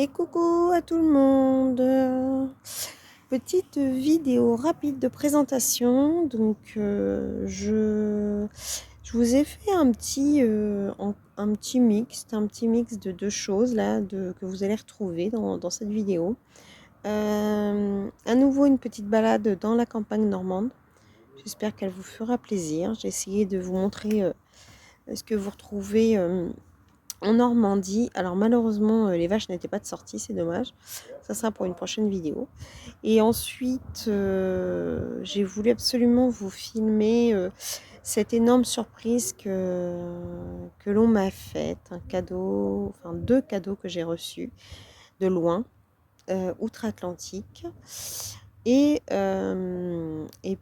Et coucou à tout le monde. Petite vidéo rapide de présentation. Donc je vous ai fait un petit mix, de deux choses là que vous allez retrouver dans cette vidéo. À nouveau une petite balade dans la campagne normande. J'espère qu'elle vous fera plaisir. J'ai essayé de vous montrer ce que vous retrouvez en Normandie. Alors malheureusement les vaches n'étaient pas de sortie, c'est dommage, ça sera pour une prochaine vidéo. Et ensuite j'ai voulu absolument vous filmer cette énorme surprise que l'on m'a faite, un cadeau, enfin 2 cadeaux que j'ai reçus de loin, outre-Atlantique, et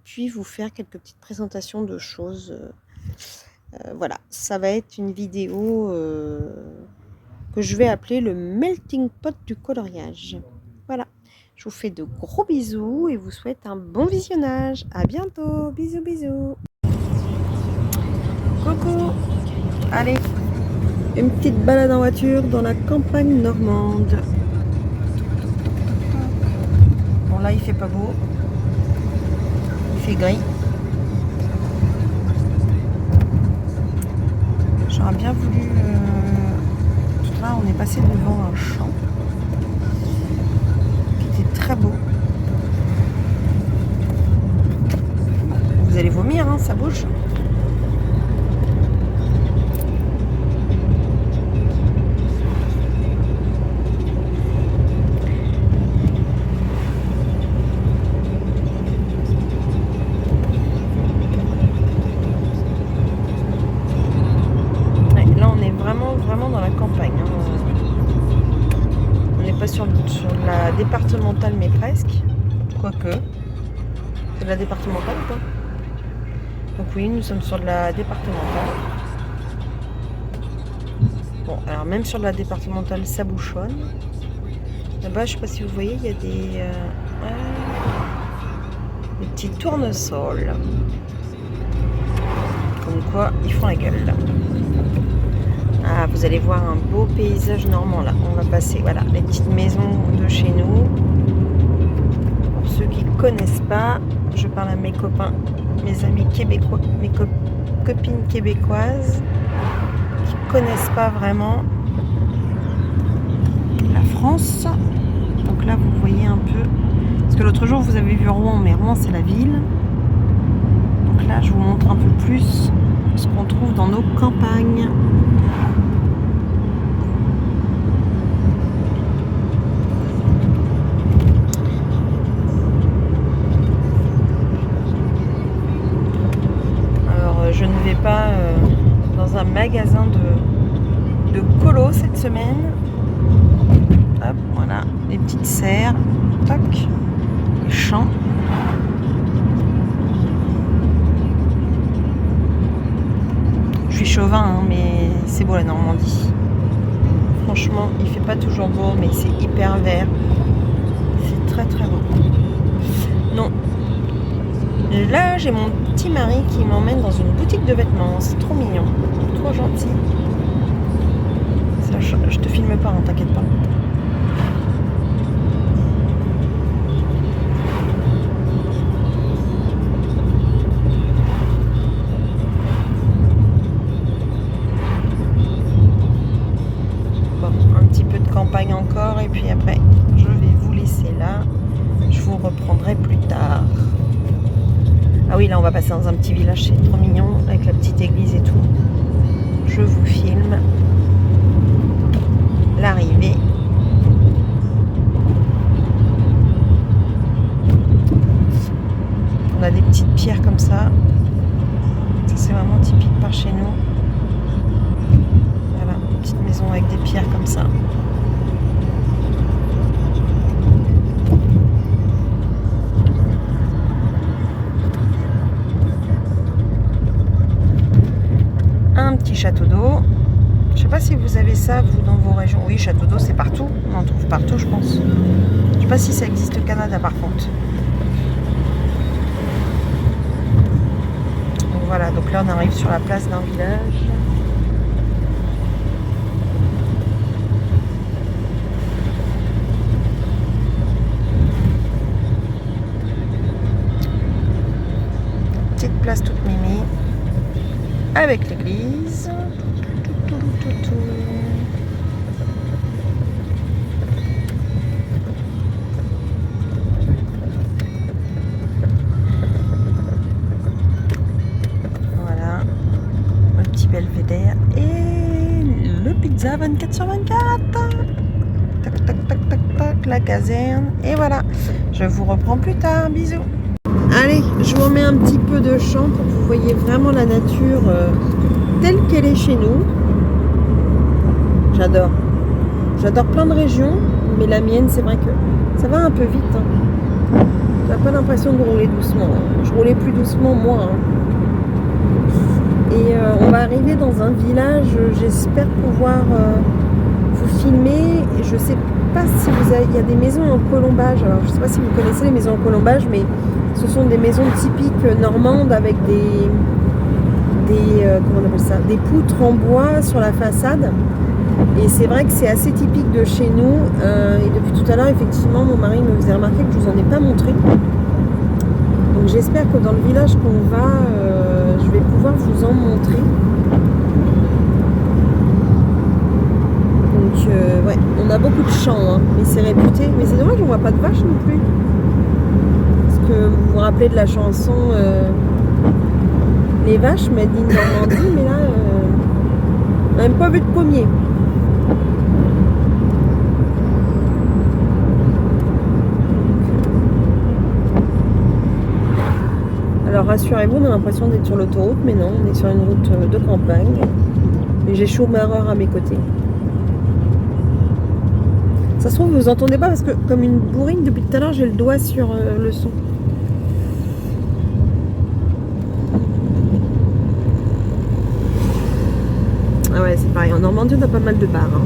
puis vous faire quelques petites présentations de choses. Voilà, ça va être une vidéo que je vais appeler le melting pot du coloriage. Voilà, je vous fais de gros bisous et vous souhaite un bon visionnage. À bientôt, bisous bisous. Coucou, allez, une petite balade en voiture dans la campagne normande. Bon là il fait pas beau, il fait gris. J'aurais bien voulu... Là on est passé devant un champ qui était très beau. Vous allez vomir, hein, ça bouge. Vraiment dans la campagne, hein. On n'est pas sur la départementale, mais presque, quoique c'est de la départementale ou pas? Donc oui, nous sommes sur de la départementale. Bon, alors même sur la départementale ça bouchonne. Là-bas, je sais pas si vous voyez, il y a des petits tournesols, comme quoi ils font la gueule. Ah, vous allez voir un beau paysage normand là. On va passer, voilà, les petites maisons de chez nous. Pour ceux qui ne connaissent pas, je parle à mes copains, mes amis québécois, mes copines québécoises qui ne connaissent pas vraiment la France. Donc là, vous voyez un peu. Parce que l'autre jour, vous avez vu Rouen, mais Rouen, c'est la ville. Donc là, je vous montre un peu plus ce qu'on trouve dans nos campagnes. Je ne vais pas dans un magasin de colo cette semaine. Hop, voilà, les petites serres, toc, les champs. Je suis chauvin, hein, mais c'est beau la Normandie. Franchement, il fait pas toujours beau, mais c'est hyper vert. C'est très très beau. Non. Là, j'ai mon petit mari qui m'emmène dans une boutique de vêtements. C'est trop mignon, trop gentil. Ça, je te filme pas, hein, t'inquiète pas. Bon, un petit peu de campagne encore et puis après, je vais vous laisser là. Je vous reprendrai plus tard. Ah oui, là on va passer dans un petit village, c'est trop mignon, avec la petite église et tout. Je vous filme l'arrivée. On a des petites pierres comme ça. Ça c'est vraiment typique par chez nous. Voilà, une petite maison avec des pierres comme ça. Un petit château d'eau. Je sais pas si vous avez ça vous dans vos régions. Oui, château d'eau c'est partout. On en trouve partout je pense. Je sais pas si ça existe au Canada par contre. Donc voilà, donc là on arrive sur la place d'un village. avec l'église. Voilà, le petit belvédère et le pizza 24 sur 24. Tac, tac, tac, tac, tac, la caserne. Et voilà, je vous reprends plus tard. Bisous. Allez, je vous remets un petit peu de champ pour que vous voyez vraiment la nature telle qu'elle est chez nous. J'adore. J'adore plein de régions, mais la mienne, c'est vrai que ça va un peu vite. Hein. J'ai pas l'impression de rouler doucement. Hein. Je roulais plus doucement, moi. Hein. Et on va arriver dans un village, j'espère pouvoir vous filmer. Je sais pas si il y a des maisons en colombage. Alors, je sais pas si vous connaissez les maisons en colombage, mais ce sont des maisons typiques normandes avec comment on appelle ça, des poutres en bois sur la façade. Et c'est vrai que c'est assez typique de chez nous. Et depuis tout à l'heure, effectivement, mon mari me faisait remarquer que je vous en ai pas montré. Donc j'espère que dans le village qu'on va, je vais pouvoir vous en montrer. Donc ouais, on a beaucoup de champs, hein, mais c'est réputé. Mais c'est dommage, on voit pas de vaches non plus. Parce que vous vous rappelez de la chanson Les vaches made in Normandie, mais là, on n'a même pas vu de pommier. Alors rassurez-vous, on a l'impression d'être sur l'autoroute, mais non, on est sur une route de campagne. Et j'ai Schumacher à mes côtés. Ça se trouve, vous entendez pas parce que comme une bourrine, depuis tout à l'heure, j'ai le doigt sur le son. Ah ouais, c'est pareil. En Normandie, on a pas mal de bars. Hein.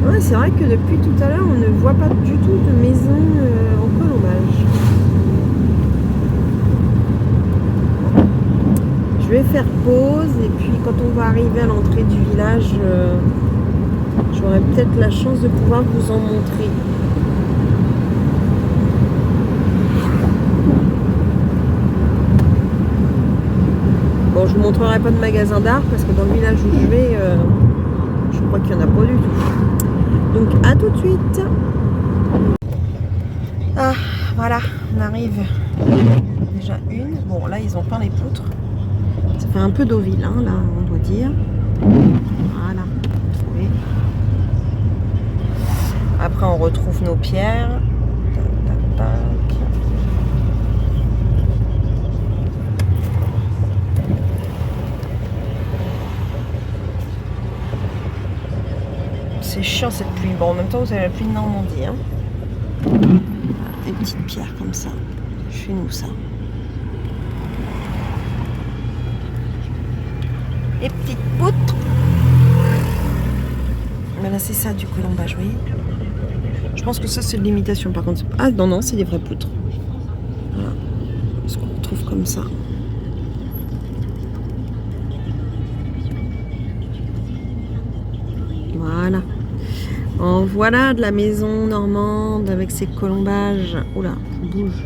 Ouais, c'est vrai que depuis tout à l'heure, on ne voit pas du tout de maison en colombage. Je vais faire pause et puis quand on va arriver à l'entrée du village, j'aurai peut-être la chance de pouvoir vous en montrer. Bon, je vous montrerai pas de magasin d'art parce que dans le village où je vais, je crois qu'il n'y en a pas du tout. Donc à tout de suite. Ah, voilà, on arrive. Déjà une. Bon, là, ils ont peint les poutres. Ça fait un peu d'Auville, hein, là, on doit dire. Voilà. Oui. Après, on retrouve nos pierres. Tac, tac, tac. C'est chiant cette pluie. Bon, en même temps, vous avez la pluie de Normandie. Hein. Voilà, des petites pierres comme ça. Chez nous, ça. Les petites poutres. Mais là, c'est ça du colombage, vous voyez. Je pense que ça, c'est de l'imitation, par contre. Ah, non, non, c'est des vraies poutres. Voilà. Ce qu'on retrouve comme ça. Voilà. En voilà de la maison normande avec ses colombages. Oula, ça bouge.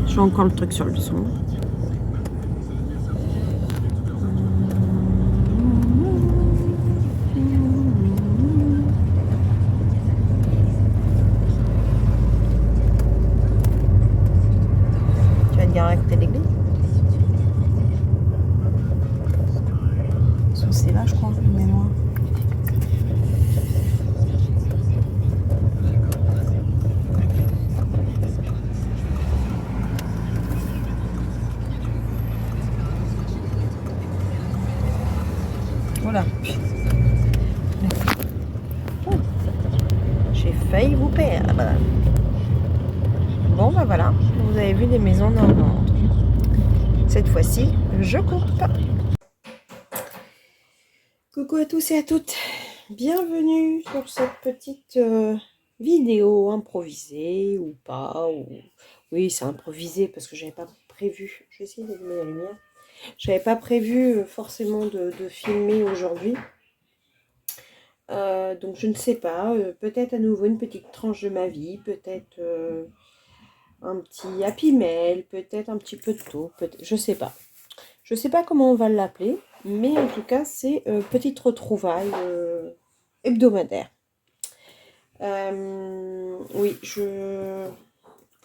Je fais encore le truc sur le son. Tu vas te garer à côté de l'église? C'est là, je crois, de mémoire. Voilà. J'ai failli vous perdre. Bon, bah voilà. Vous avez vu des maisons normandes. Cette fois-ci, je coupe. Coucou à tous et à toutes. Bienvenue sur cette petite vidéo improvisée ou pas. Oui, c'est improvisé parce que j'avais pas prévu. Je vais essayer d'allumer la lumière. J'avais pas prévu forcément de filmer aujourd'hui. Donc je ne sais pas, peut-être à nouveau une petite tranche de ma vie, peut-être un petit Happy Mail, peut-être un petit peu de tôt, je sais pas. Je sais pas comment on va l'appeler, mais en tout cas c'est petite retrouvaille hebdomadaire. Oui,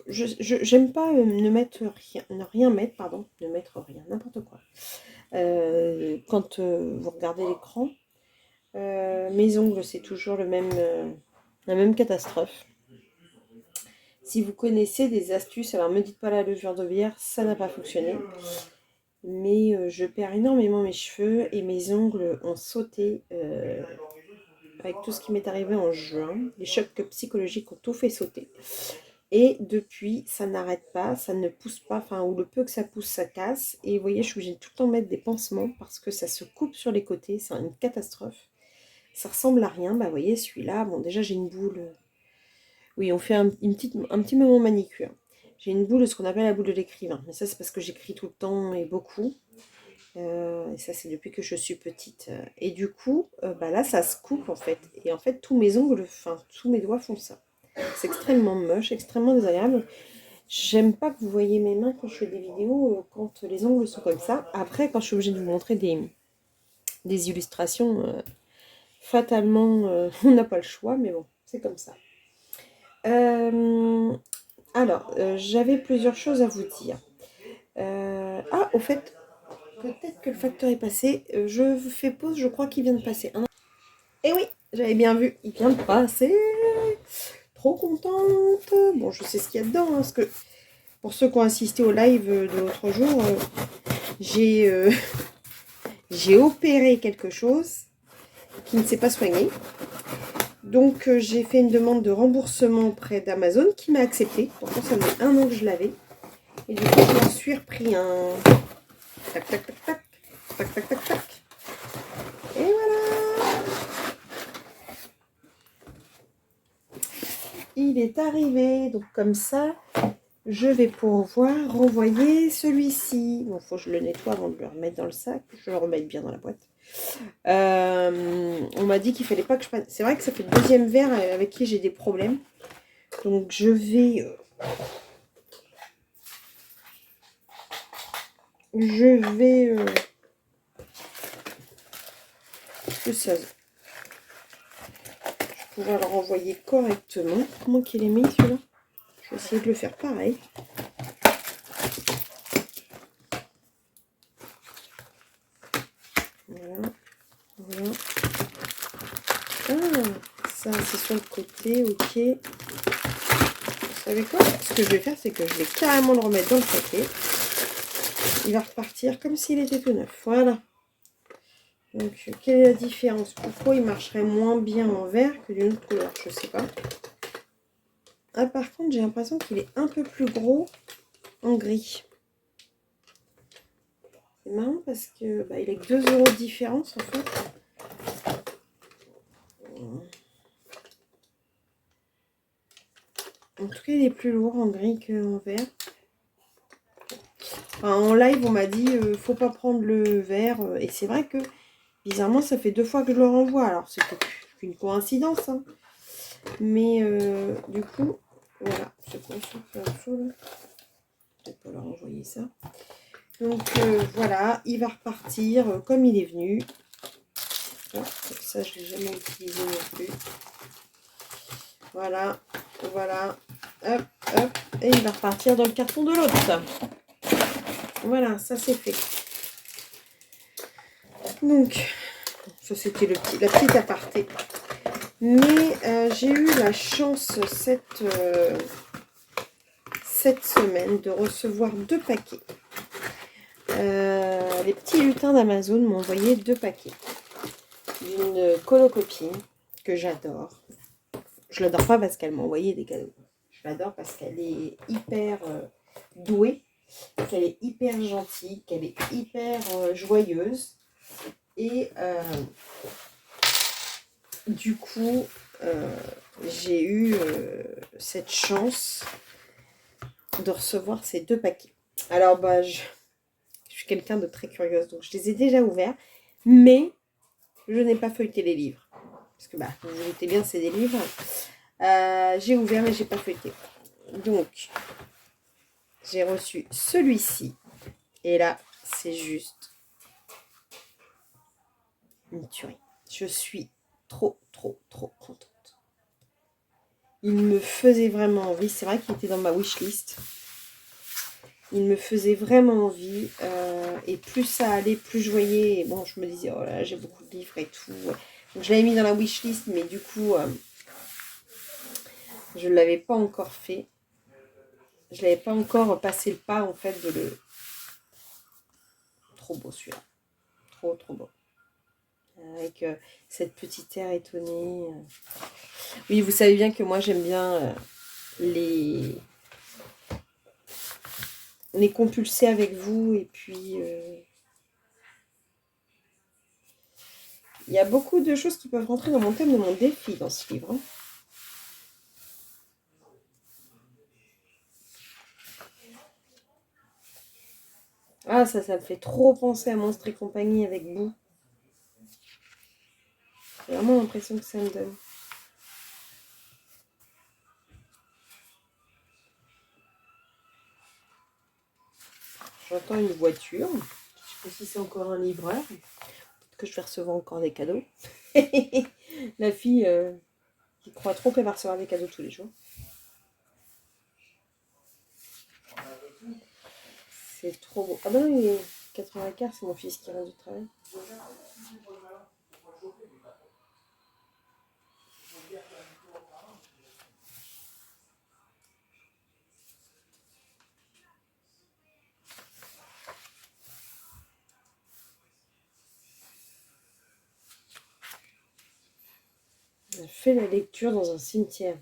j'aime pas ne rien mettre, pardon, ne mettre rien, n'importe quoi. Quand vous regardez l'écran, mes ongles, c'est toujours la même catastrophe. Si vous connaissez des astuces, alors me dites pas la levure de bière, ça n'a pas fonctionné. Mais je perds énormément mes cheveux et mes ongles ont sauté avec tout ce qui m'est arrivé en juin. Les chocs psychologiques ont tout fait sauter. Et depuis, ça n'arrête pas, ça ne pousse pas, enfin, ou le peu que ça pousse, ça casse. Et vous voyez, je suis obligée de tout le temps mettre des pansements parce que ça se coupe sur les côtés, c'est une catastrophe. Ça ressemble à rien, bah vous voyez, celui-là, bon, déjà j'ai une boule. Oui, on fait un petit moment manicure. J'ai une boule, ce qu'on appelle la boule de l'écrivain. Mais ça, c'est parce que j'écris tout le temps et beaucoup. Et ça, c'est depuis que je suis petite. Et du coup, bah là, ça se coupe en fait. Et en fait, tous mes ongles, enfin, tous mes doigts font ça. C'est extrêmement moche, extrêmement désagréable. J'aime pas que vous voyez mes mains quand je fais des vidéos, quand les ongles sont comme ça. Après, quand je suis obligée de vous montrer des illustrations, fatalement, on n'a pas le choix, mais bon, c'est comme ça. Alors, j'avais plusieurs choses à vous dire. Au fait, peut-être que le facteur est passé. Je fais pause, je crois qu'il vient de passer. Eh oui, j'avais bien vu, il vient de passer. Trop contente. Bon, je sais ce qu'il y a dedans, hein, parce que pour ceux qui ont assisté au live de l'autre jour, j'ai opéré quelque chose qui ne s'est pas soigné. Donc j'ai fait une demande de remboursement auprès d'Amazon qui m'a accepté. Pourtant ça fait 1 an que je l'avais. Et du coup je m'en suis repris un. Tac tac tac tac. Tac tac tac tac. Et voilà. Il est arrivé. Donc comme ça, je vais pouvoir renvoyer celui-ci. Bon, faut que je le nettoie avant de le remettre dans le sac. Je le remette bien dans la boîte. On m'a dit qu'il fallait pas que je prenne. C'est vrai que ça fait le deuxième verre avec qui j'ai des problèmes. Donc je vais que ça, je pourrais le renvoyer correctement. Comment qu'il est mis celui-là? Je vais essayer de le faire pareil. Voilà. Voilà. Ah, ça c'est sur le côté, ok. Vous savez quoi? Ce que je vais faire, c'est que je vais carrément le remettre dans le paquet. Il va repartir comme s'il était tout neuf. Voilà. Donc, quelle est la différence? Pourquoi il marcherait moins bien en vert que d'une autre couleur? Je sais pas. Ah, par contre, j'ai l'impression qu'il est un peu plus gros en gris. C'est marrant parce que il est que 2 € de différence en fait. En tout cas, il est plus lourd en gris qu'en vert. Enfin, en live, on m'a dit faut pas prendre le vert. Et c'est vrai que bizarrement, ça fait 2 fois que je le renvoie. Alors, c'est qu'une coïncidence. Hein. Mais du coup, voilà. C'est quoi ça? Peut-être pas leur envoyer ça. Donc voilà, il va repartir comme il est venu. Ah, ça, je ne l'ai jamais utilisé non plus. Voilà, voilà. Hop, hop. Et il va repartir dans le carton de l'autre. Voilà, ça c'est fait. Donc, ça c'était la petite aparté. Mais j'ai eu la chance cette semaine de recevoir 2 paquets. Les petits lutins d'Amazon m'ont envoyé 2 paquets d'une colo-copine que j'adore. Je l'adore pas parce qu'elle m'a envoyé des cadeaux. Je l'adore parce qu'elle est hyper douée, qu'elle est hyper gentille, qu'elle est hyper joyeuse. Et du coup, j'ai eu cette chance de recevoir ces 2 paquets. Alors, je suis quelqu'un de très curieuse, donc je les ai déjà ouverts, mais je n'ai pas feuilleté les livres. parce que bah, vous vous doutez bien, c'est des livres. J'ai ouvert, mais j'ai pas feuilleté. Donc, j'ai reçu celui-ci. Et là, c'est juste une tuerie. Je suis trop contente. Il me faisait vraiment envie. C'est vrai qu'il était dans ma wishlist. Il me faisait vraiment envie. Et plus ça allait, plus je voyais. Et bon, je me disais, oh là, j'ai beaucoup de livres et tout. Donc, je l'avais mis dans la wishlist, mais du coup, je ne l'avais pas encore fait. Je n'avais pas encore passé le pas, en fait, de le... Trop beau, celui-là. Trop beau. Avec cette petite air étonnée. Oui, vous savez bien que moi, j'aime bien les compulser avec vous. Et puis, il y a beaucoup de choses qui peuvent rentrer dans mon thème de mon défi dans ce livre. Ah, ça me fait trop penser à Monstres et compagnie avec Boo. J'ai vraiment l'impression que ça me donne. J'entends une voiture. Je ne sais pas si c'est encore un livreur. Peut-être que je vais recevoir encore des cadeaux. La fille qui croit trop qu'elle va recevoir des cadeaux tous les jours. C'est trop beau. Ah ben non, il est 84, c'est mon fils qui rentre du travail. Elle fait la lecture dans un cimetière.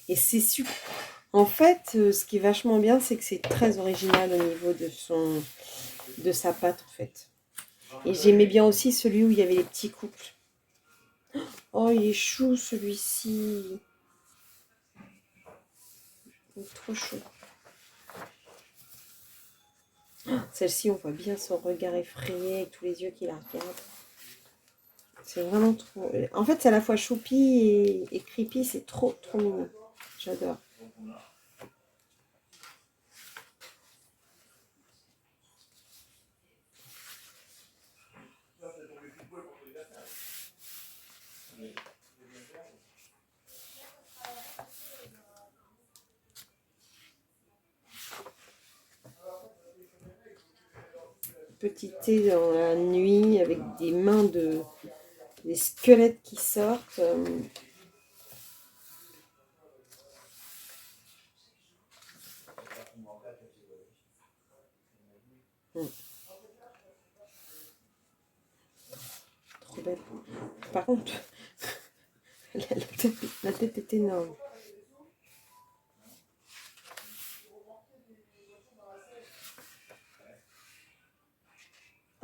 Et c'est super. En fait, ce qui est vachement bien, c'est que c'est très original au niveau de sa patte, en fait. Et j'aimais bien aussi celui où il y avait les petits couples. Oh, il est chou, celui-ci. Il est trop chou. Celle-ci, on voit bien son regard effrayé avec tous les yeux qui la regardent. C'est vraiment trop... En fait, c'est à la fois choupi et creepy. C'est trop mignon. J'adore. Petit thé dans la nuit avec des mains des squelettes qui sortent. Trop belle. Par contre, la tête est énorme.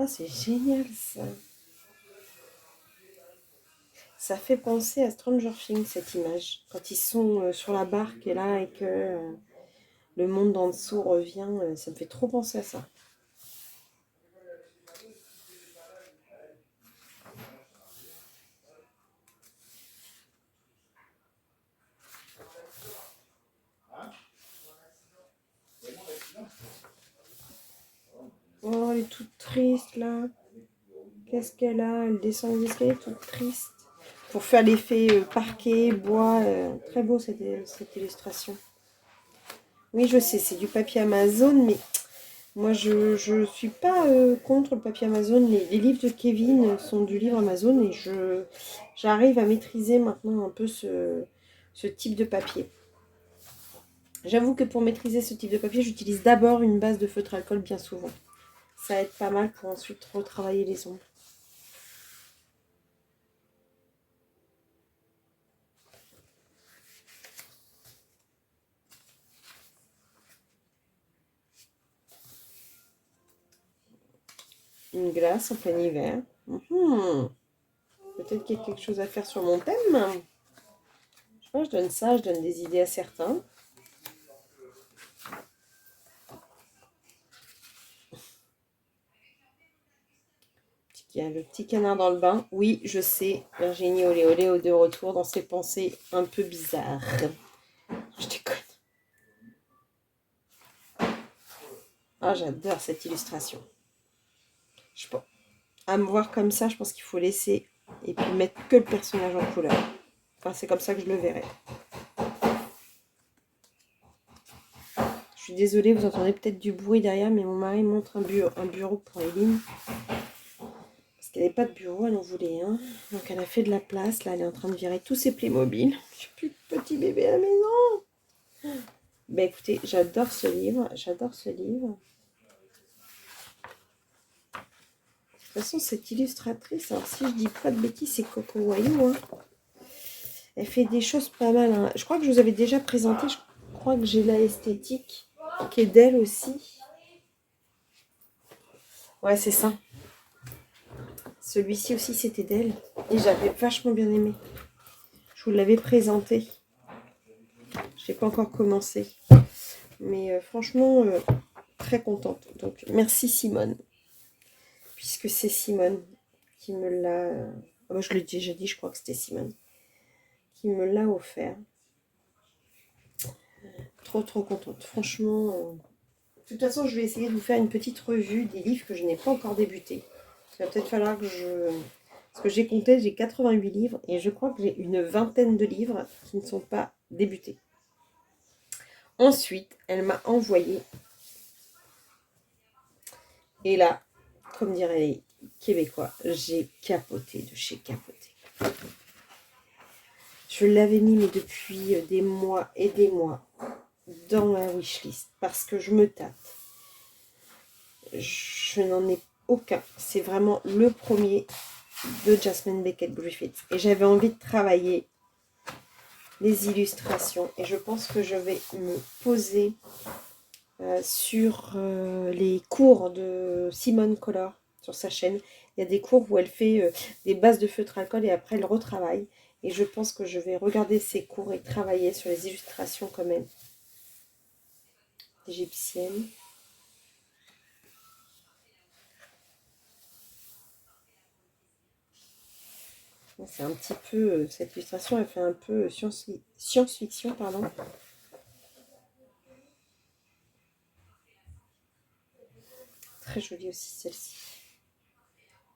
Ah, c'est génial ça. Ça fait penser à Stranger Things, cette image. Quand ils sont sur la barque et là, et que le monde en dessous revient, ça me fait trop penser à ça. Oh, elle est toute triste là. Qu'est-ce qu'elle a? Elle descend les escaliers toute triste. Pour faire l'effet parquet, bois. Très beau cette illustration. Oui, je sais, c'est du papier Amazon, mais moi je suis pas contre le papier Amazon. Les livres de Kevin sont du livre Amazon et j'arrive à maîtriser maintenant un peu ce type de papier. J'avoue que pour maîtriser ce type de papier, j'utilise d'abord une base de feutre alcool bien souvent. Ça aide pas mal pour ensuite retravailler les ombres. Une glace en plein hiver. Peut-être qu'il y a quelque chose à faire sur mon thème. Je sais pas, je donne ça, je donne des idées à certains. y a le petit canard dans le bain. Oui, je sais, Virginie Olé Olé de retour dans ses pensées un peu bizarres. Je déconne. Ah, j'adore cette illustration. Je pense, à me voir comme ça, je pense qu'il faut laisser et puis mettre que le personnage en couleur. Enfin, c'est comme ça que je le verrai. Je suis désolée, vous entendez peut-être du bruit derrière, mais mon mari montre un bureau pour Eileen. Parce qu'elle n'avait pas de bureau, elle en voulait un. Donc elle a fait de la place. Là, elle est en train de virer tous ses Playmobil. J'ai plus de petit bébé à la maison. Ben écoutez, j'adore ce livre. J'adore ce livre. De toute façon, cette illustratrice, alors si je dis pas de bêtises, c'est Coco Wayou. Hein. Elle fait des choses pas mal. Hein. Je crois que je vous avais déjà présenté. Je crois que j'ai la esthétique qui est d'elle aussi. Ouais, c'est ça. Celui-ci aussi, c'était d'elle. Et j'avais vachement bien aimé. Je vous l'avais présenté. Je n'ai pas encore commencé. Mais franchement, très contente. Donc, merci Simone. Puisque c'est Simone qui me l'a... moi, je l'ai déjà dit, je crois que c'était Simone. Qui me l'a offert. Trop, trop contente. Franchement... De toute façon, je vais essayer de vous faire une petite revue des livres que je n'ai pas encore débuté. Il va peut-être falloir que je... Parce que j'ai compté, j'ai 88 livres. Et je crois que j'ai une vingtaine de livres qui ne sont pas débutés. Ensuite, elle m'a envoyé... Et là, comme diraient les Québécois, j'ai capoté de chez capoté. Je l'avais mis, mais depuis des mois et des mois, dans ma wishlist. Parce que je me tâte. Je n'en ai aucun. C'est vraiment le premier de Jasmine Beckett Griffith. Et j'avais envie de travailler les illustrations. Et je pense que je vais me poser sur les cours de Simone Collor sur sa chaîne. Il y a des cours où elle fait des bases de feutre alcool et après elle retravaille. Et je pense que je vais regarder ses cours et travailler sur les illustrations comme elle. Égyptienne. C'est un petit peu, cette illustration, elle fait un peu science-fiction, pardon. Très jolie aussi celle-ci.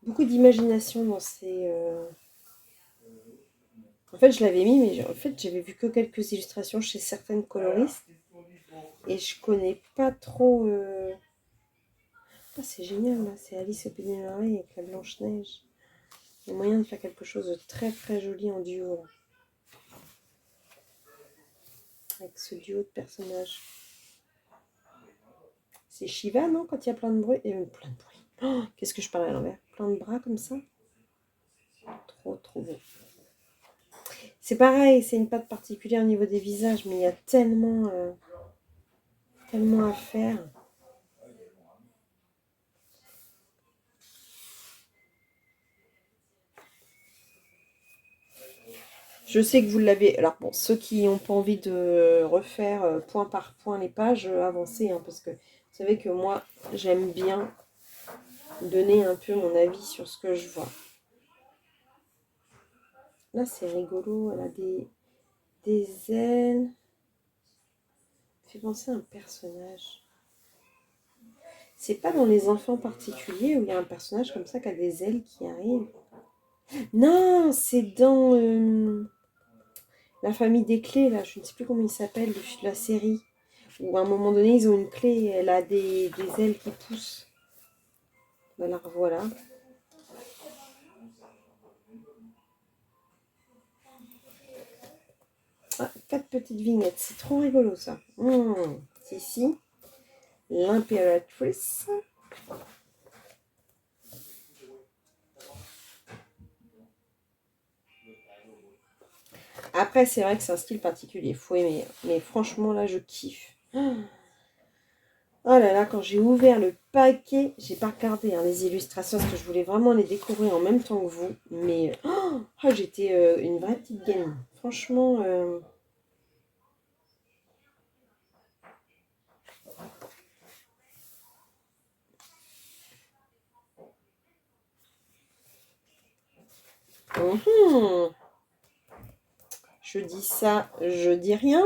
Beaucoup d'imagination dans ces... En fait, je l'avais mis, mais en fait, j'avais vu que quelques illustrations chez certaines coloristes. Et je connais pas trop... Ah, c'est génial, là. C'est Alice au Pays des Merveilles avec la Blanche-Neige. Il y a moyen de faire quelque chose de très, très joli en duo. Là. Avec ce duo de personnages. C'est Shiva, non? Quand il y a plein de bruit. Plein de bruit. Oh, qu'est-ce que je parle à l'envers? Plein de bras comme ça. Trop, trop beau. C'est pareil, c'est une patte particulière au niveau des visages, mais il y a tellement, tellement à faire. Je sais que vous l'avez... Alors bon, ceux qui n'ont pas envie de refaire point par point les pages, avancez, hein, parce que vous savez que moi, j'aime bien donner un peu mon avis sur ce que je vois. Là, c'est rigolo, elle a des ailes. Ça fait penser à un personnage. C'est pas dans Les Enfants particuliers où il y a un personnage comme ça qui a des ailes qui arrivent. Non, c'est dans La Famille des Clés, là, je ne sais plus comment il s'appelle, la série. Où à un moment donné, ils ont une clé et elle a des ailes qui poussent. Ben la revoilà. Ah, 4 petites vignettes, c'est trop rigolo ça. C'est ici, l'impératrice. Après, c'est vrai que c'est un style particulier, il faut aimer. Mais franchement, là, je kiffe. Oh là là, quand j'ai ouvert le paquet, j'ai pas regardé hein, les illustrations parce que je voulais vraiment les découvrir en même temps que vous. Mais j'étais une vraie petite gamine. Franchement, Mhm. Je dis ça, je dis rien.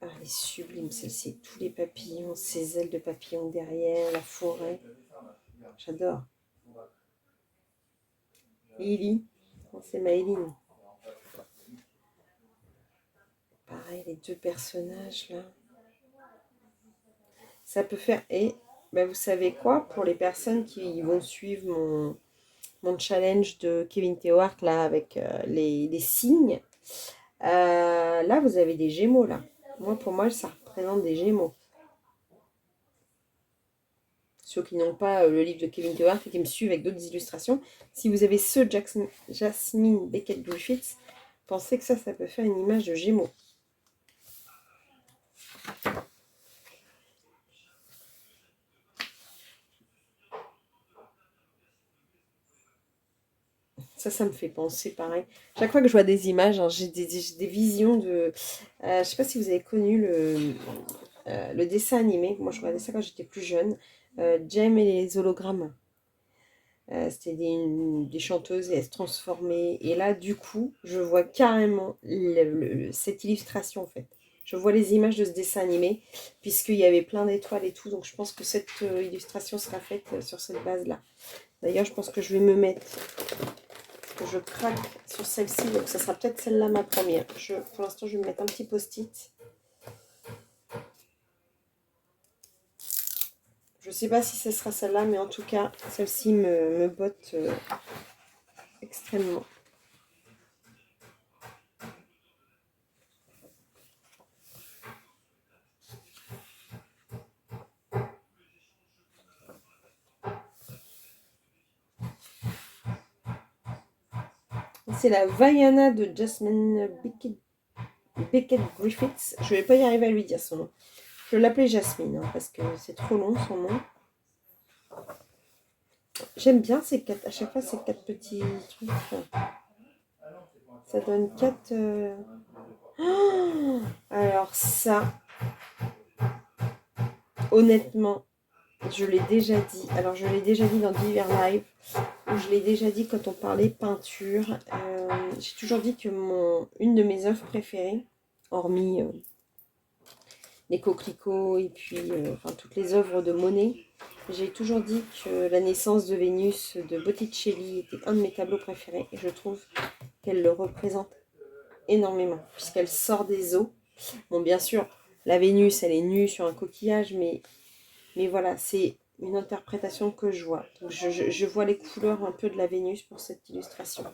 Ah, elle est sublime celle-ci. Tous les papillons, ces ailes de papillons derrière, la forêt. J'adore. Lily. Non, c'est Maëline. Pareil, les deux personnages là. Ça peut faire... Et ben, vous savez quoi? Pour les personnes qui vont suivre mon challenge de Kevin Théohart là avec les signes, là vous avez des gémeaux là. Moi, pour moi, ça représente des gémeaux. Ceux qui n'ont pas le livre de Kevin Théohart et qui me suivent avec d'autres illustrations, si vous avez ce Jasmine Beckett Griffiths, pensez que ça peut faire une image de gémeaux. Ça me fait penser pareil. Chaque fois que je vois des images, hein, j'ai des visions de... je ne sais pas si vous avez connu le dessin animé. Moi, je regardais ça quand j'étais plus jeune. Jem et les hologrammes. C'était des chanteuses et elles se transformaient. Et là, du coup, je vois carrément cette illustration, en fait. Je vois les images de ce dessin animé, puisqu'il y avait plein d'étoiles et tout. Donc, je pense que cette illustration sera faite sur cette base-là. D'ailleurs, je pense que je vais me mettre... Je craque sur celle-ci, donc ça sera peut-être celle-là ma première. Pour l'instant, je vais me mettre un petit post-it. Je ne sais pas si ce sera celle-là, mais en tout cas, celle-ci me botte extrêmement. C'est la Vaiana de Jasmine Beckett Griffiths. Je ne vais pas y arriver à lui dire son nom. Je vais l'appeler Jasmine, hein, parce que c'est trop long son nom. J'aime bien ces quatre, à chaque fois ces quatre petits trucs. Ça donne quatre... Oh, alors ça, honnêtement, je l'ai déjà dit. Alors je l'ai déjà dit dans divers lives. Je l'ai déjà dit quand on parlait peinture. J'ai toujours dit que une de mes œuvres préférées, hormis les coquelicots et puis toutes les œuvres de Monet, j'ai toujours dit que La naissance de Vénus de Botticelli était un de mes tableaux préférés. Et je trouve qu'elle le représente énormément, puisqu'elle sort des eaux. Bon, bien sûr, la Vénus, elle est nue sur un coquillage, mais voilà, c'est une interprétation que je vois. Donc je vois les couleurs un peu de la Vénus pour cette illustration.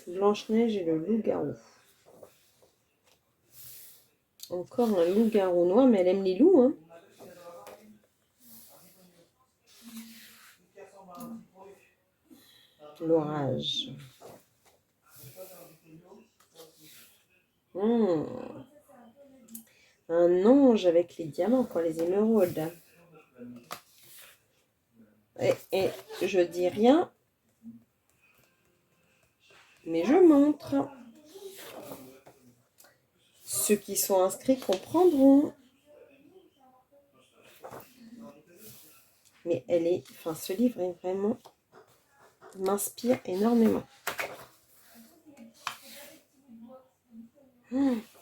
Blanche-Neige et le loup-garou. Encore un loup-garou noir, mais elle aime les loups, hein. L'orage. Un ange avec les diamants, quoi, les émeraudes. Et je dis rien, mais je montre. Ceux qui sont inscrits comprendront. Mais ce livre est vraiment m'inspire énormément.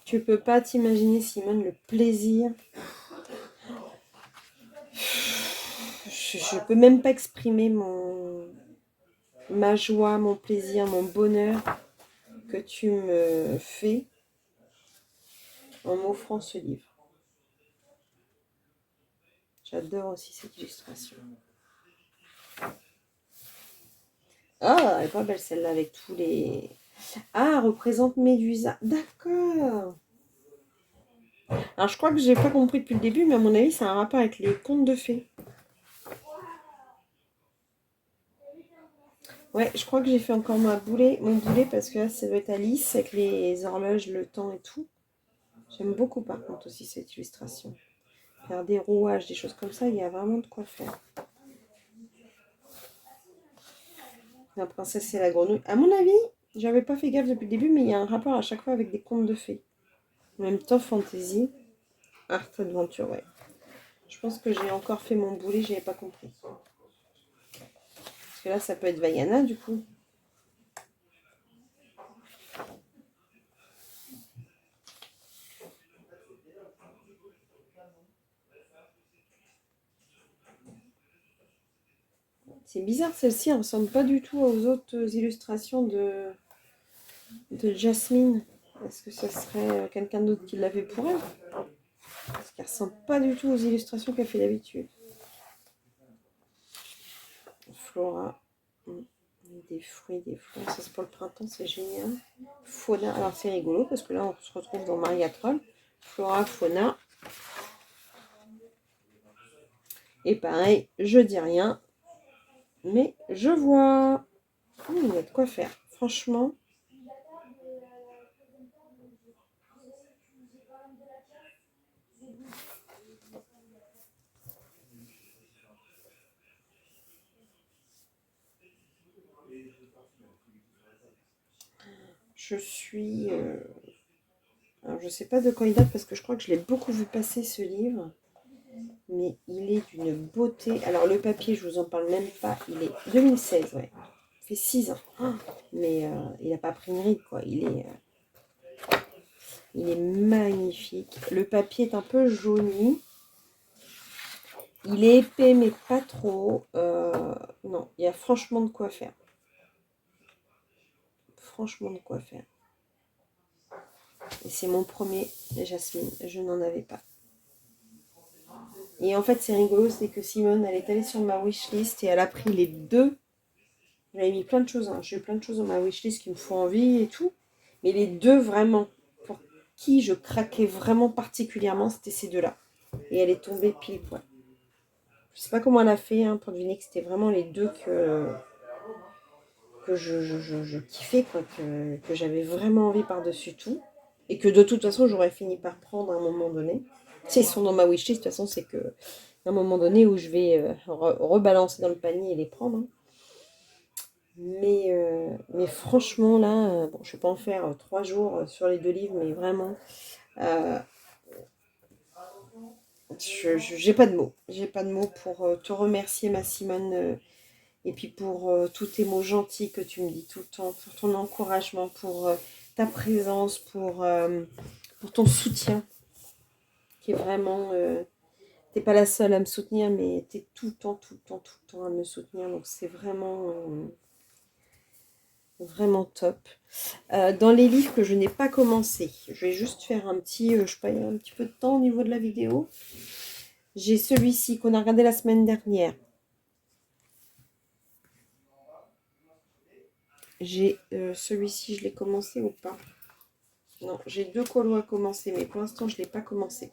Tu peux pas t'imaginer, Simone, le plaisir. Je peux même pas exprimer ma joie, mon plaisir, mon bonheur que tu me fais en m'offrant ce livre. J'adore aussi cette illustration. Ah, elle est pas belle celle-là avec tous les... Ah, représente Médusa. D'accord. Alors, je crois que j'ai pas compris depuis le début, mais à mon avis, c'est un rapport avec les contes de fées. Ouais, je crois que j'ai fait encore mon boulet parce que là, ça doit être Alice avec les horloges, le temps et tout. J'aime beaucoup par contre aussi cette illustration. Faire des rouages, des choses comme ça, il y a vraiment de quoi faire. La princesse et la grenouille. À mon avis, j'avais pas fait gaffe depuis le début, mais il y a un rapport à chaque fois avec des contes de fées. En même temps, fantasy, art adventure, ouais. Je pense que j'ai encore fait mon boulet, j'avais pas compris. Parce que là, ça peut être Vaiana, du coup. C'est bizarre, celle-ci, elle ressemble pas du tout aux autres illustrations de Jasmine. Est-ce que ça serait quelqu'un d'autre qui l'avait pour elle? Parce qu'elle ressemble pas du tout aux illustrations qu'elle fait d'habitude. Flora. Des fruits, des fleurs. Ça, c'est pour le printemps, c'est génial. Fauna. Alors, c'est rigolo parce que là, on se retrouve dans Maria Troll. Flora, fauna. Et pareil, je dis rien. Mais je vois. Il y a de quoi faire. Franchement. Je suis... Alors, je sais pas de quand il date parce que je crois que je l'ai beaucoup vu passer ce livre. Mais il est d'une beauté. Alors, le papier, je vous en parle même pas. Il est 2016, ouais. Il fait 6 ans. Oh, mais il n'a pas pris une ride, quoi. Il est magnifique. Le papier est un peu jauni. Il est épais, mais pas trop. Non, il y a franchement de quoi faire. Franchement de quoi faire. Et c'est mon premier Jasmine. Je n'en avais pas. Et en fait, c'est rigolo, c'est que Simone, elle est allée sur ma wishlist et elle a pris les deux. J'avais mis plein de choses. J'ai eu plein de choses dans ma wishlist qui me font envie et tout. Mais les deux, vraiment, pour qui je craquais vraiment particulièrement, c'était ces deux-là. Et elle est tombée pile poil. Je sais pas comment elle a fait pour deviner que c'était vraiment les deux que je kiffais, quoi, que j'avais vraiment envie par-dessus tout. Et que de toute façon, j'aurais fini par prendre à un moment donné. S'ils sont dans ma wishlist, de toute façon, c'est que à un moment donné où je vais rebalancer dans le panier et les prendre. Hein. Mais franchement, là, bon, je ne vais pas en faire 3 jours sur les deux livres, mais vraiment, j'ai pas de mots. J'ai pas de mots pour te remercier, ma Simone. Et puis pour tous tes mots gentils que tu me dis tout le temps, pour ton encouragement, pour ta présence, pour ton soutien, qui est vraiment... t'es pas la seule à me soutenir, mais t'es tout le temps, tout le temps, tout le temps à me soutenir. Donc c'est vraiment, vraiment top. Dans les livres que je n'ai pas commencé, je vais juste faire un petit, je sais pas, un petit peu de temps au niveau de la vidéo. J'ai celui-ci qu'on a regardé la semaine dernière. J'ai celui-ci, je l'ai commencé ou pas? Non, j'ai 2 colos à commencer, mais pour l'instant, je ne l'ai pas commencé.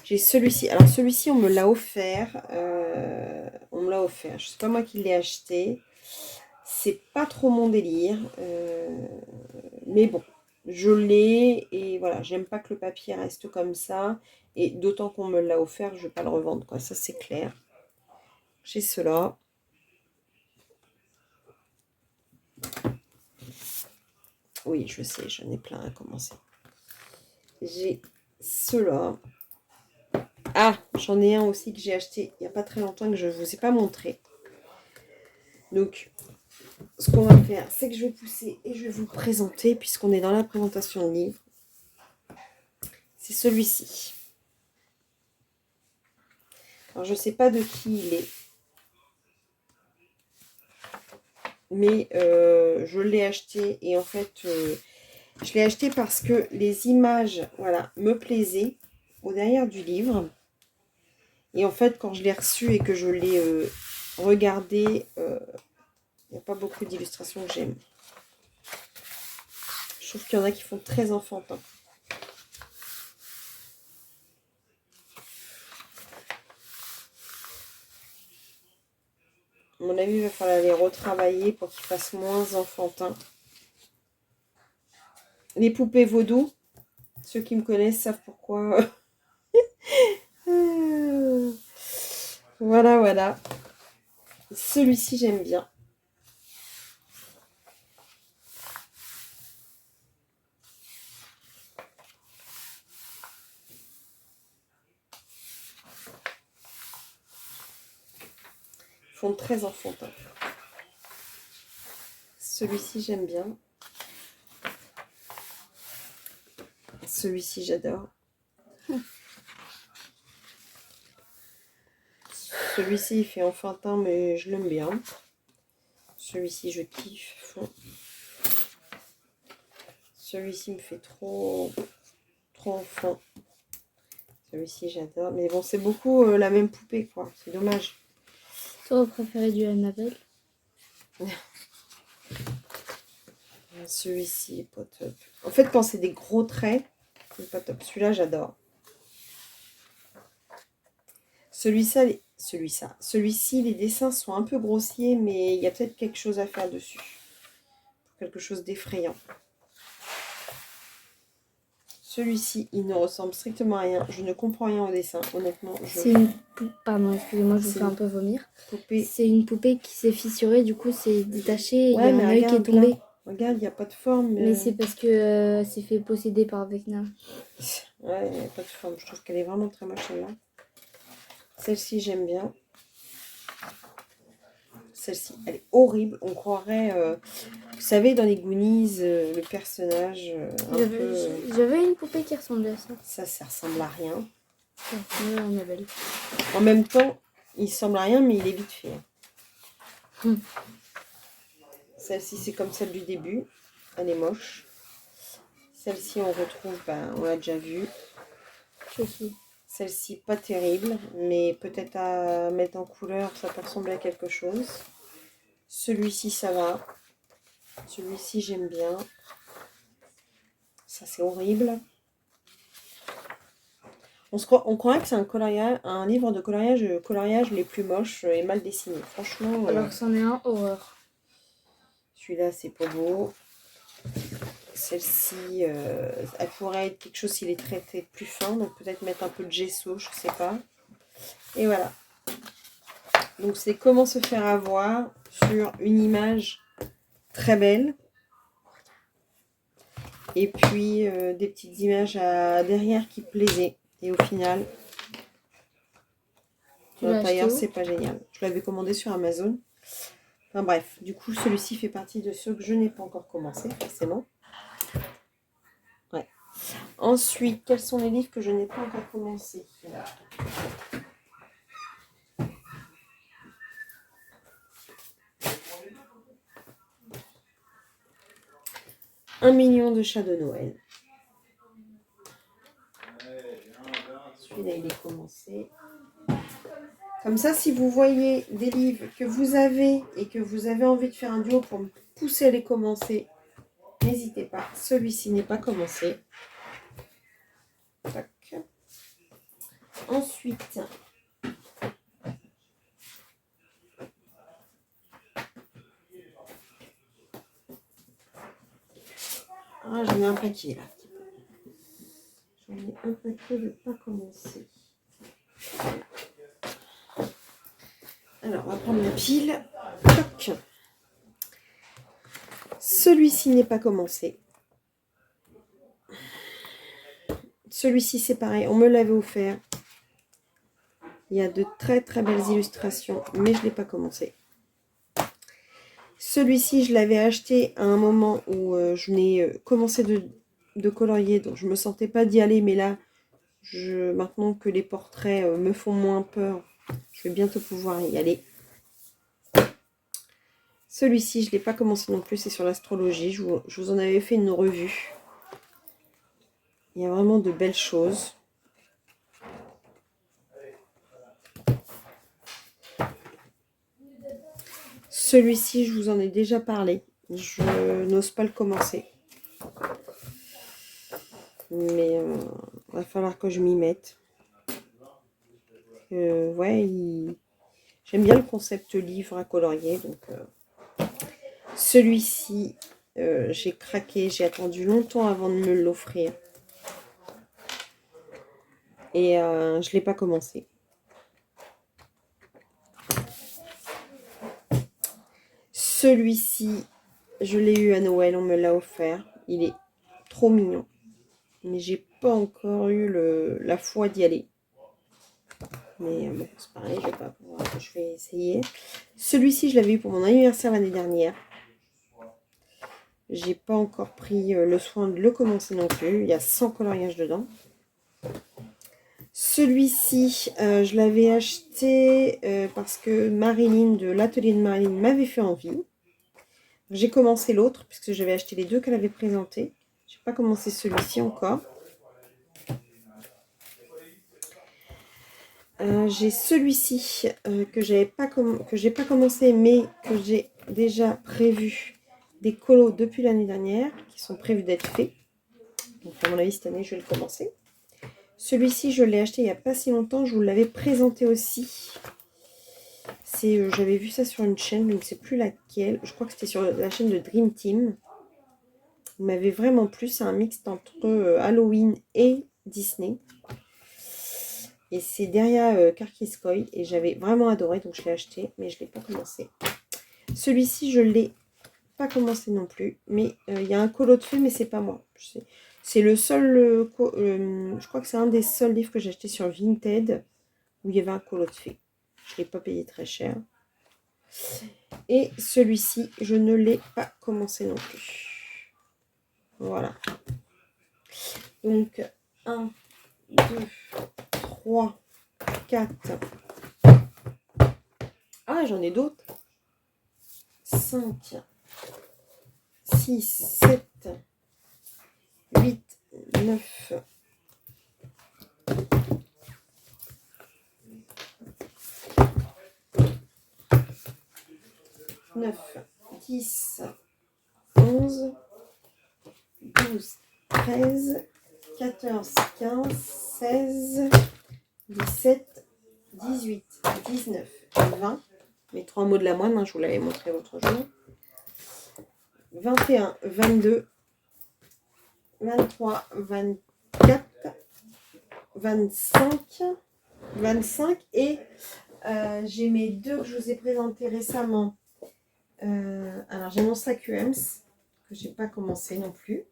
J'ai celui-ci. Alors, celui-ci, on me l'a offert. On me l'a offert. Je ne sais pas moi qui l'ai acheté. C'est pas trop mon délire. Mais bon, je l'ai. Et voilà, j'aime pas que le papier reste comme ça. Et d'autant qu'on me l'a offert, je ne vais pas le revendre, quoi. Ça, c'est clair. J'ai cela. Oui, je sais, j'en ai plein à commencer. J'ai cela. Ah, j'en ai un aussi que j'ai acheté il n'y a pas très longtemps que je ne vous ai pas montré. Donc, ce qu'on va faire, c'est que je vais pousser et je vais vous le présenter puisqu'on est dans la présentation de livre. C'est celui-ci. Alors, je ne sais pas de qui il est. Mais je l'ai acheté et en fait, je l'ai acheté parce que les images, voilà, me plaisaient au derrière du livre. Et en fait, quand je l'ai reçu et que je l'ai regardé, il n'y a pas beaucoup d'illustrations que j'aime. Je trouve qu'il y en a qui font très enfantin. À mon avis, il va falloir les retravailler pour qu'ils fassent moins enfantin. Les poupées vaudou, ceux qui me connaissent savent pourquoi. Voilà, voilà. Celui-ci, j'aime bien. Fond très enfantin. Celui-ci, j'aime bien. Celui-ci, j'adore. Celui-ci, il fait enfantin, mais je l'aime bien. Celui-ci, je kiffe. Celui-ci me fait trop enfant. Celui-ci, j'adore. Mais bon, c'est beaucoup la même poupée, quoi. C'est dommage. Toi, préféré du Annabelle? Celui-ci est pas top. En fait, quand c'est des gros traits, c'est pas top. Celui-là, j'adore. Celui-ci, les dessins sont un peu grossiers, mais il y a peut-être quelque chose à faire dessus. Quelque chose d'effrayant. Celui-ci, il ne ressemble strictement à rien. Je ne comprends rien au dessin, honnêtement. C'est une poupée. Pardon, excusez-moi, je vous fais un peu vomir. C'est une poupée qui s'est fissurée, du coup, c'est détaché. Ouais, il y a un œil qui est tombé. Là. Regarde, il n'y a pas de forme. Mais c'est parce que c'est fait posséder par Vecna. Ouais, il n'y a pas de forme. Je trouve qu'elle est vraiment très moche, celle-là. Celle-ci, j'aime bien. Celle-ci, elle est horrible. On croirait, vous savez, dans les Goonies, le personnage J'avais une poupée qui ressemblait à ça. Ça ressemble à rien. Ça ressemble à Annabelle. En même temps, il ressemble à rien, mais il est vite fait. Celle-ci, c'est comme celle du début. Elle est moche. Celle-ci, on retrouve, on l'a déjà vue. Celle-ci, pas terrible, mais peut-être à mettre en couleur, ça peut ressembler à quelque chose. Celui-ci, ça va. Celui-ci, j'aime bien. Ça, c'est horrible. On croirait que c'est un livre de coloriage les plus moches et mal dessinés. Franchement. Alors que c'en est un horreur. Celui-là, c'est pas beau. Celle-ci, elle pourrait être quelque chose s'il est traité plus fin. Donc peut-être mettre un peu de gesso, je sais pas. Et voilà. Donc c'est comment se faire avoir sur une image très belle. Et puis des petites images derrière qui plaisaient. Et au final, l'intérieur, c'est pas génial. Je l'avais commandé sur Amazon. Enfin bref, du coup, celui-ci fait partie de ceux que je n'ai pas encore commencé, forcément. Ouais. Ensuite, quels sont les livres que je n'ai pas encore commencé? Un million de chats de Noël. Celui-là, il est commencé. Comme ça, si vous voyez des livres que vous avez et que vous avez envie de faire un duo pour me pousser à les commencer, n'hésitez pas. Celui-ci n'est pas commencé. Tac. Ensuite, j'en ai un paquet là. J'en ai un paquet de pas commencer. Alors, on va prendre la pile. Toc. Celui-ci n'est pas commencé. Celui-ci, c'est pareil. On me l'avait offert. Il y a de très très belles illustrations, mais je ne l'ai pas commencé. Celui-ci, je l'avais acheté à un moment où je n'ai commencé de colorier, donc je ne me sentais pas d'y aller, mais là, maintenant que les portraits me font moins peur, je vais bientôt pouvoir y aller. Celui-ci, je ne l'ai pas commencé non plus, c'est sur l'astrologie. Je vous en avais fait une revue. Il y a vraiment de belles choses. Celui-ci, je vous en ai déjà parlé. Je n'ose pas le commencer. Mais va falloir que je m'y mette. Ouais, j'aime bien le concept livre à colorier. Donc, celui-ci, j'ai craqué. J'ai attendu longtemps avant de me l'offrir. Et je ne l'ai pas commencé. Celui-ci, je l'ai eu à Noël, on me l'a offert. Il est trop mignon. Mais j'ai pas encore eu la foi d'y aller. Mais bon, c'est pareil, je vais pas pouvoir, je vais essayer. Celui-ci, je l'avais eu pour mon anniversaire l'année dernière. J'ai pas encore pris le soin de le commencer non plus. Il y a 100 coloriages dedans. Celui-ci, je l'avais acheté parce que Marilyn de l'atelier de Marilyn m'avait fait envie. J'ai commencé l'autre puisque j'avais acheté les deux qu'elle avait présentés. Je n'ai pas commencé celui-ci encore. J'ai celui-ci que j'ai pas commencé mais que j'ai déjà prévu des colos depuis l'année dernière qui sont prévus d'être faits. Donc à mon avis cette année je vais le commencer. Celui-ci je l'ai acheté il n'y a pas si longtemps, je vous l'avais présenté aussi. J'avais vu ça sur une chaîne, je ne sais plus laquelle, je crois que c'était sur la chaîne de Dream Team. Il m'avait vraiment plu, c'est un mix entre Halloween et Disney. Et c'est derrière Karkiskoy et j'avais vraiment adoré, donc je l'ai acheté, mais je ne l'ai pas commencé. Celui-ci, je ne l'ai pas commencé non plus, mais il y a un colo de feu, mais c'est pas moi. C'est le seul, je crois que c'est un des seuls livres que j'ai acheté sur Vinted où il y avait un colo de fée. Je ne l'ai pas payé très cher. Et celui-ci, je ne l'ai pas commencé non plus. Voilà. Donc, 1, 2, 3, 4. Ah, j'en ai d'autres. 5, 6, 7, 8, 9, 10, 11, 12, 13, 14, 15, 16, 17, 18, 19, 20. Les 3 mots de la moine, je vous l'avais montré l'autre jour. 21, 22, 23, 24, 25, 25 et j'ai mes deux que je vous ai présentés récemment. Alors j'ai mon sac UMS que j'ai pas commencé non plus.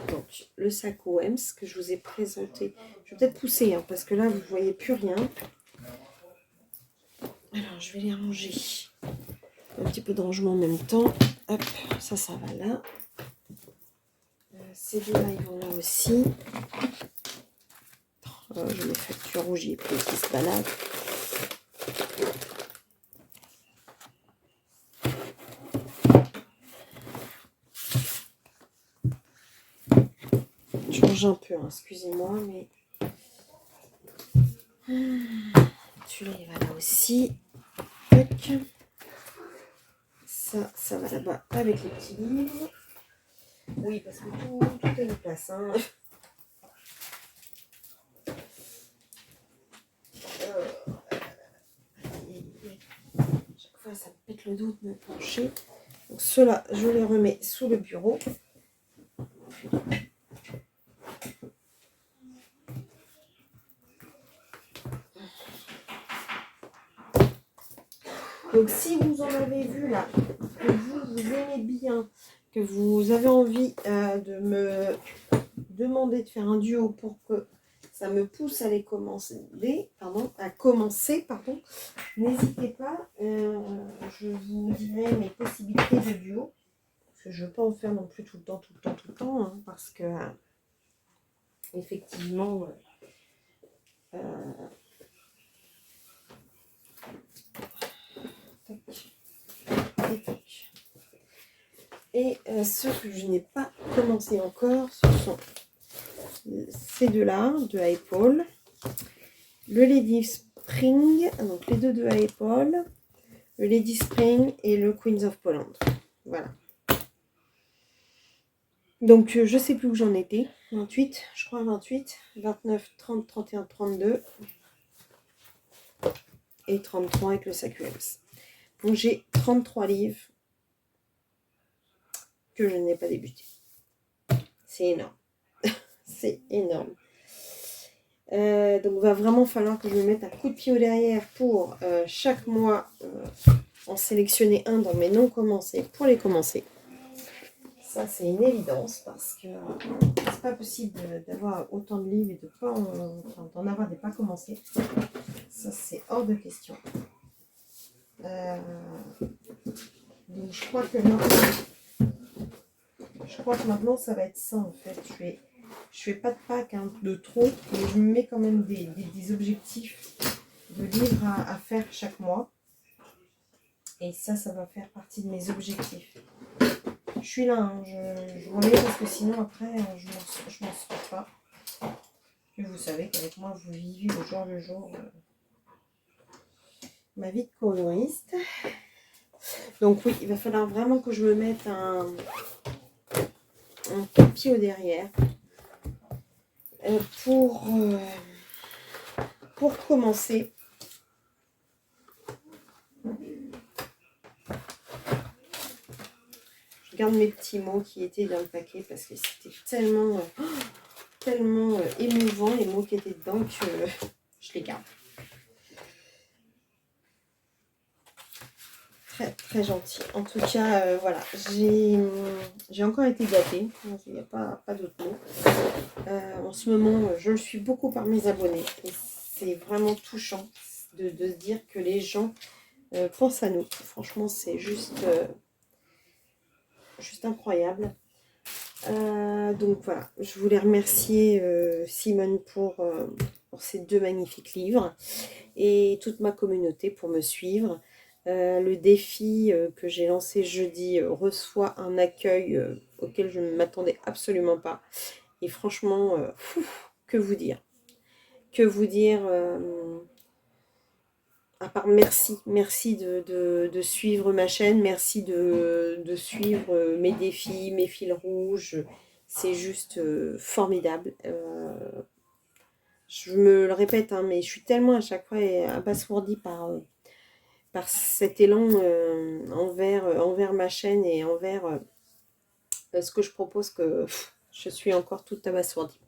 Donc le sac UMS que je vous ai présenté. Je vais peut-être pousser parce que là vous ne voyez plus rien. Alors je vais les ranger. Un petit peu de rangement en même temps. Hop, ça va là. Ces deux-là, ils vont là aussi. J'ai mes factures rouges qui se baladent. Je range un peu, excusez-moi, mais... Celui-là, il va là aussi. Tac. Ça va là-bas avec les petits livres. Oui, parce que tout a une place. Chaque fois, ça me pète le dos de me pencher. Donc, ceux-là, je les remets sous le bureau. Donc, si vous en avez vu là, que vous aimez bien, que vous avez envie de me demander de faire un duo pour que ça me pousse à commencer, n'hésitez pas, je vous dirai mes possibilités de duo, parce que je ne veux pas en faire non plus tout le temps, parce que effectivement, et ceux que je n'ai pas commencé encore, ce sont ces deux-là, de Apple, le Lady Spring, donc les deux de Apple, le Lady Spring et le Queens of Poland. Voilà. Donc, je sais plus où j'en étais. 28, je crois 28, 29, 30, 31, 32 et 33 avec le sac UMS. Donc, j'ai 33 livres que je n'ai pas débuté. C'est énorme. C'est énorme. Donc, il va vraiment falloir que je me mette un coup de pied au derrière pour chaque mois en sélectionner un dans mes non commencés pour les commencer. Ça, c'est une évidence parce que c'est pas possible d'avoir autant de livres et de pas d'en avoir des pas commencés. Ça, c'est hors de question. Donc, je crois que maintenant, ça va être ça en fait. Je fais pas de pack de trop, mais je me mets quand même des objectifs de livres à faire chaque mois. Et ça va faire partie de mes objectifs. Je suis là, je remets parce que sinon après, je m'en sors pas. Et vous savez qu'avec moi, vous vivez au jour le jour ma vie de coloriste. Donc oui, il va falloir vraiment que je me mette un pied au derrière pour commencer. Je garde mes petits mots qui étaient dans le paquet parce que c'était tellement émouvant les mots qui étaient dedans que je les garde. Très très gentil. En tout cas, voilà, j'ai encore été gâtée. Il n'y a pas d'autre mot. En ce moment, je le suis beaucoup par mes abonnés. Et c'est vraiment touchant de se dire que les gens pensent à nous. Franchement, c'est juste incroyable. Donc voilà, je voulais remercier Simone pour ces 2 magnifiques livres et toute ma communauté pour me suivre. Le défi que j'ai lancé jeudi reçoit un accueil auquel je ne m'attendais absolument pas. Et franchement, que vous dire? Que vous dire à part merci de suivre ma chaîne, merci de suivre mes défis, mes fils rouges. C'est juste formidable. Je me le répète, mais je suis tellement à chaque fois abasourdie par cet élan envers ma chaîne et envers ce que je propose que je suis encore toute abasourdie.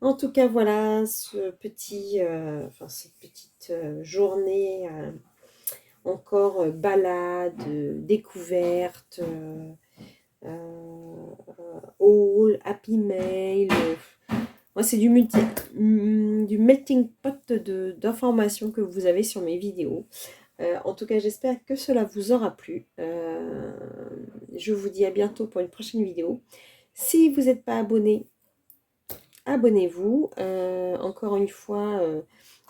En tout cas, voilà cette petite journée encore balade, découverte, haul, happy mail. Moi, c'est du melting pot d'informations que vous avez sur mes vidéos. En tout cas, j'espère que cela vous aura plu. Je vous dis à bientôt pour une prochaine vidéo. Si vous n'êtes pas abonné, abonnez-vous. Encore une fois,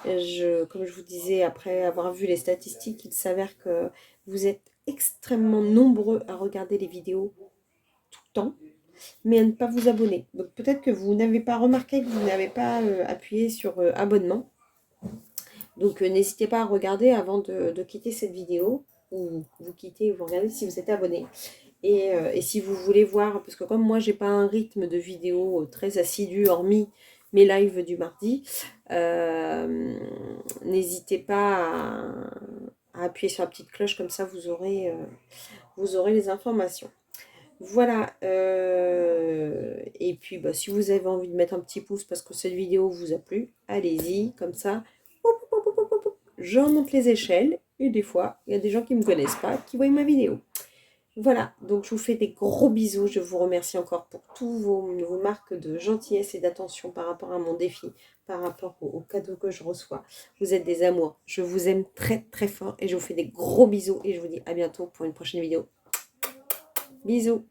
comme je vous disais, après avoir vu les statistiques, il s'avère que vous êtes extrêmement nombreux à regarder les vidéos tout le temps, mais à ne pas vous abonner. Donc peut-être que vous n'avez pas remarqué que vous n'avez pas appuyé sur abonnement. Donc n'hésitez pas à regarder avant de quitter cette vidéo, ou vous quittez ou vous regardez si vous êtes abonné. Et si vous voulez voir, parce que comme moi j'ai pas un rythme de vidéo très assidu, hormis mes lives du mardi, n'hésitez pas à appuyer sur la petite cloche, comme ça vous aurez les informations. Voilà, et puis si vous avez envie de mettre un petit pouce parce que cette vidéo vous a plu, allez-y, comme ça, j'en monte les échelles, et des fois, il y a des gens qui ne me connaissent pas, qui voient ma vidéo. Voilà, donc je vous fais des gros bisous, je vous remercie encore pour tous vos marques de gentillesse et d'attention par rapport à mon défi, par rapport aux cadeaux que je reçois. Vous êtes des amours, je vous aime très très fort et je vous fais des gros bisous et je vous dis à bientôt pour une prochaine vidéo. Bisous.